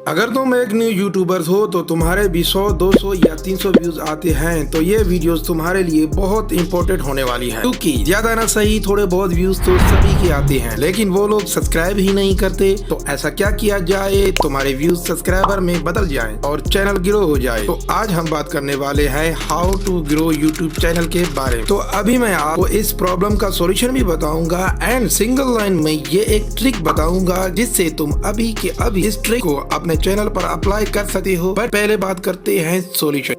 अगर तुम एक न्यू यूट्यूबर हो तो तुम्हारे भी 100, 200 या 300 व्यूज आते हैं तो ये वीडियोस तुम्हारे लिए बहुत इंपॉर्टेंट होने वाली है, क्योंकि ज्यादा ना सही थोड़े बहुत व्यूज तो सभी के आते हैं, लेकिन वो लोग सब्सक्राइब ही नहीं करते। तो ऐसा क्या किया जाए तुम्हारे व्यूज सब्सक्राइबर में बदल जाए और चैनल ग्रो हो जाए। तो आज हम बात करने वाले हैं how to grow YouTube channel के बारे में। तो अभी मैं आपको इस प्रॉब्लम का सॉल्यूशन भी बताऊंगा एंड सिंगल लाइन में ये एक ट्रिक बताऊंगा जिससे तुम अभी के अभी इस ट्रिक को अपने चैनल पर अप्लाई कर सकते हो। पर पहले बात करते हैं सॉल्यूशन।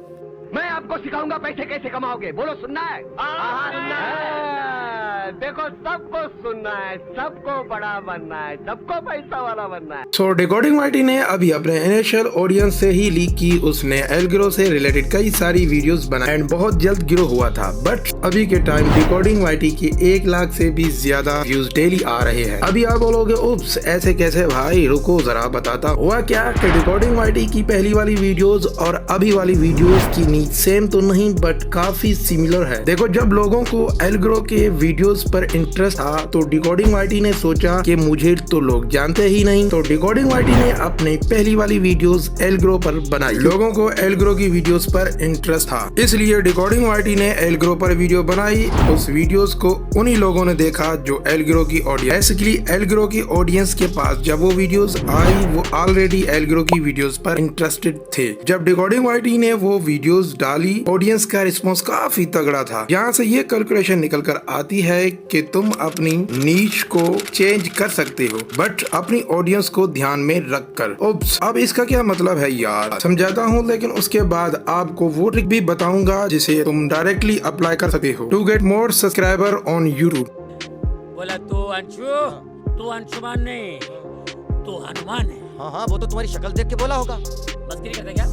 मैं आपको सिखाऊंगा पैसे कैसे कमाओगे। बोलो सुनना है? सुनना है। देखो सबको सुनना है, सबको बड़ा बनना है, सबको पैसा वाला बनना है। सो डिकोडिंग वाइटी ने अभी अपने इनिशियल ऑडियंस से ही लीक की उसने एल्ग्रो से रिलेटेड कई सारी वीडियोस बनाई एंड बहुत जल्द ग्रो हुआ था। बट अभी के टाइम डिकोडिंग वाइटी की 1 लाख से भी ज्यादा व्यूज डेली आ रहे हैं। अभी आप बोलोगे उप्स ऐसे कैसे भाई, रुको जरा बताता हुआ क्या कि डिकोडिंग वाइटी की पहली वाली वीडियोस और अभी वाली वीडियोस की नीच सेम तो नहीं बट काफी सिमिलर है। देखो जब लोगों को एल्ग्रो के वीडियोस पर इंटरेस्ट था तो डिकोडिंग वाइटी ने सोचा कि मुझे तो लोग जानते ही नहीं, तो डिकोडिंग वाइटी ने अपनी पहली वाली वीडियोस एल्ग्रो पर बनाई। लोगों को एल्ग्रो की वीडियोस पर इंटरेस्ट था, इसलिए डिकोडिंग वाइटी ने एल्ग्रो पर वीडियो बनाई। उस वीडियोस को उन्हीं लोगों ने देखा जो एल्ग्रो की ऑडियंस, बेसिकली एल्ग्रो की ऑडियंस के पास जब वो वीडियोस आई वो ऑलरेडी एल्ग्रो की वीडियोस पर इंटरेस्टेड थे। जब डिकोडिंग वाइटी ने वो वीडियोस डाली ऑडियंस का रिस्पॉन्स काफी तगड़ा था। यहाँ से ये कैलकुलेशन निकल कर आती है कि तुम अपनी नीश को चेंज कर सकते हो बट अपनी ऑडियंस को ध्यान में रखकर। अब इसका क्या मतलब है यार, समझाता हूँ, लेकिन उसके बाद आपको वो ट्रिक भी बताऊंगा जिसे तुम डायरेक्टली अप्लाई कर सकते हो to get more subscriber on YouTube. बोला तू अंशुमान नहीं, तू हनुमान है। हाँ वो तो तुम्हारी शक्ल देख के बोला होगा। मस्करी करता क्या?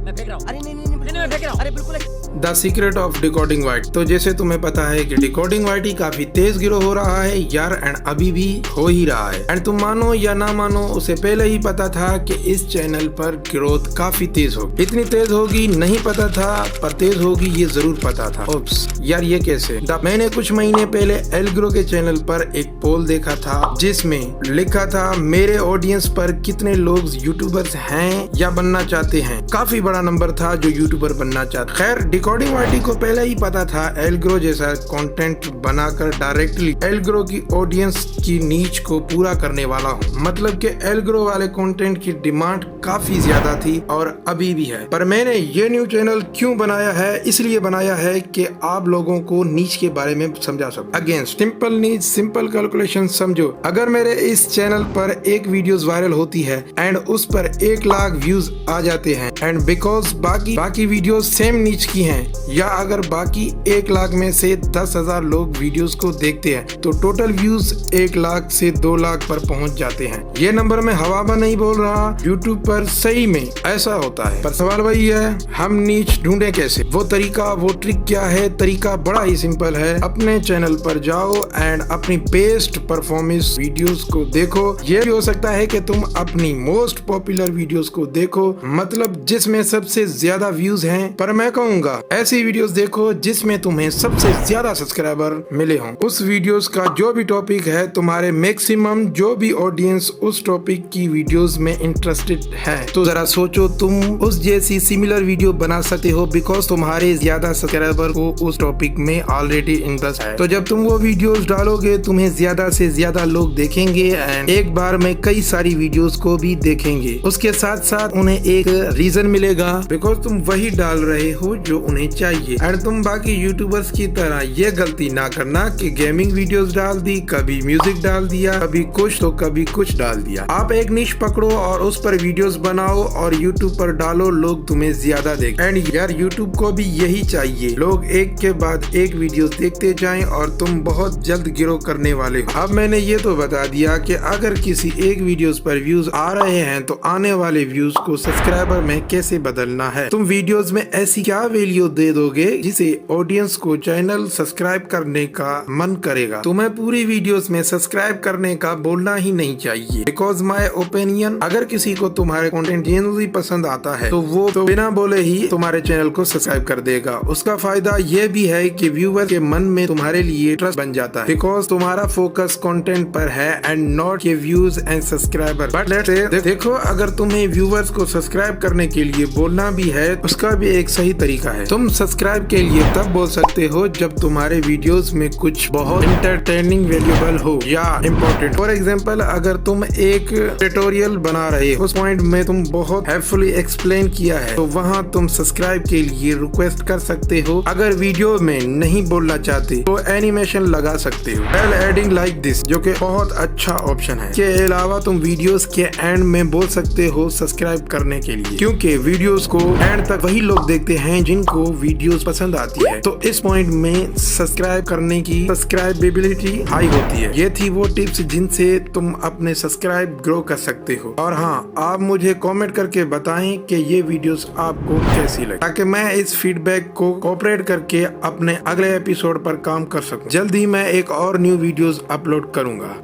मैं फेंक रहा हूँ। अरे नहीं मैं फेंक रहा हूँ। अरे बिल्कुल the secret of decoding white. तो जैसे तुम्हें पता है कि डिकोडिंग वाइटी काफी तेज ग्रो हो रहा है यार एंड अभी भी हो ही रहा है। एंड तुम मानो या ना मानो उसे पहले ही पता था कि इस चैनल पर ग्रोथ काफी तेज होगी। इतनी तेज होगी नहीं पता था, पर तेज होगी ये जरूर पता था। ओप्स यार ये कैसे? मैंने कुछ महीने पहले एल्ग्रो के चैनल पर एक पोल देखा था जिसमें लिखा था मेरे ऑडियंस पर कितने लोग यूट्यूबर्स हैं या बनना चाहते हैं। काफी बड़ा नंबर था जो यूट्यूबर बनना चाहते। खैर डिकोडिंग वाइटी को पहले ही पता था एल्ग्रो जैसा कंटेंट बनाकर डायरेक्टली एल्ग्रो की ऑडियंस की नीच को पूरा करने वाला हूँ। मतलब कि एल्ग्रो वाले कंटेंट की डिमांड काफी ज्यादा थी और अभी भी है। पर मैंने ये न्यू चैनल क्यों बनाया है? इसलिए बनाया है कि आप लोगों को नीच के बारे में समझा सकूं। अगेन सिंपल नीच सिंपल कैलकुलेशन समझो। अगर मेरे इस चैनल पर एक वीडियोस वायरल होती है एंड उस पर 1 लाख व्यूज आ जाते हैं एंड बिकॉज बाकी वीडियोस सेम नीच की हैं, या अगर बाकी 1 लाख में से 10,000 लोग वीडियोस को देखते हैं तो टोटल व्यूज 1 लाख से 2 लाख पर पहुंच जाते हैं। ये नंबर मैं हवा में नहीं बोल रहा, यूट्यूब पर सही में ऐसा होता है। पर सवाल वही है, हम नीच ढूंढे कैसे? वो तरीका वो ट्रिक क्या है? तरीका बड़ा ही सिंपल है। अपने चैनल पर जाओ एंड अपनी बेस्ट परफॉर्मेंस वीडियोस को देखो। ये भी हो सकता है कि तुम अपनी मोस्ट पॉपुलर वीडियोस को देखो, मतलब जिसमें सबसे ज्यादा व्यूज हैं। पर मैं कहूँगा ऐसी वीडियोस देखो जिसमें तुम्हें सबसे ज्यादा सब्सक्राइबर मिले हों। उस वीडियोस का जो भी टॉपिक है तुम्हारे मैक्सिमम जो भी ऑडियंस उस टॉपिक की वीडियोस में इंटरेस्टेड है, तो जरा सोचो तुम उस जैसी सिमिलर वीडियो बना सकते हो बिकॉज तुम्हारे ज्यादा सब्सक्राइबर को उस टॉपिक में ऑलरेडी इंटरेस्ट है। तो जब तुम वो वीडियोस डालोगे तुम्हें ज्यादा से ज्यादा लोग देखेंगे एंड एक बार में कई सारी वीडियोस को भी देखेंगे। उसके साथ साथ उन्हें एक रीजन मिलेगा बिकॉज तुम वही डाल रहे हो जो उन्हें चाहिए। एंड तुम बाकी यूट्यूबर्स की तरह ये गलती ना करना कि गेमिंग वीडियोस डाल दी, कभी म्यूजिक डाल दिया, कभी कुछ तो कभी कुछ डाल दिया। आप एक निश पकड़ो और उस पर वीडियोस बनाओ और यूट्यूब पर डालो, लोग तुम्हें ज्यादा देखें। एंड यार यूट्यूब को भी यही चाहिए, लोग एक के बाद एक वीडियो देखते जाएं और तुम बहुत जल्द ग्रो करने वाले हो। अब मैंने ये तो बता दिया कि अगर किसी एक वीडियोस पर व्यूज आ रहे हैं तो आने वाले व्यूज को सब्सक्राइबर में कैसे बदलना है। तुम वीडियोस में ऐसी क्या वैल्यू दे दोगे जिसे ऑडियंस को चैनल सब्सक्राइब करने का मन करेगा? तुम्हें पूरी वीडियोस में सब्सक्राइब करने का बोलना ही नहीं चाहिए बिकॉज माय ओपिनियन, अगर किसी को तुम्हारे तुम्हारे कंटेंट जेन्युइनली पसंद आता है तो वो तो बिना बोले ही तुम्हारे चैनल को सब्सक्राइब कर देगा। उसका फायदा ये भी है कि व्यूअर के मन में तुम्हारे लिए ट्रस्ट बन जाता है, बिकॉज तुम्हारा फोकस कंटेंट पर है एंड नॉट के views and subscriber. But let's say देखो, अगर तुम्हें व्यूअर्स को सब्सक्राइब करने के लिए बोलना भी है, उसका भी एक सही तरीका है। तुम सब्सक्राइब के लिए तब बोल सकते हो जब तुम्हारे वीडियोस में कुछ बहुत इंटरटेनिंग वैल्यूएबल हो या इम्पोर्टेंट। फॉर एग्जांपल, अगर तुम एक ट्यूटोरियल बना रहे हो, उस पॉइंट में तुम बहुत हेल्पफुली एक्सप्लेन किया है, तो वहाँ तुम सब्सक्राइब के लिए रिक्वेस्ट कर सकते हो। अगर वीडियो में नहीं बोलना चाहते तो एनिमेशन लगा सकते हो, वेल एडिंग लाइक दिस, जो कि बहुत अच्छा ऑप्शन है। के अलावा तुम वीडियोस के एंड में बोल सकते हो सब्सक्राइब करने के लिए, क्योंकि वीडियोस को एंड तक वही लोग देखते हैं जिनको वीडियोस पसंद आती है। तो इस पॉइंट में सब्सक्राइब करने की सब्सक्राइबेबिलिटी हाई होती है। ये थी वो टिप्स जिनसे तुम अपने सब्सक्राइब ग्रो कर सकते हो। और हाँ, आप मुझे कमेंट करके बताएं कि ये वीडियोस आपको कैसी लगी, ताकि मैं इस फीडबैक को कोऑपरेट करके अपने अगले एपिसोड पर काम कर सकूं। जल्द ही मैं एक और न्यू वीडियोस अपलोड करूंगा।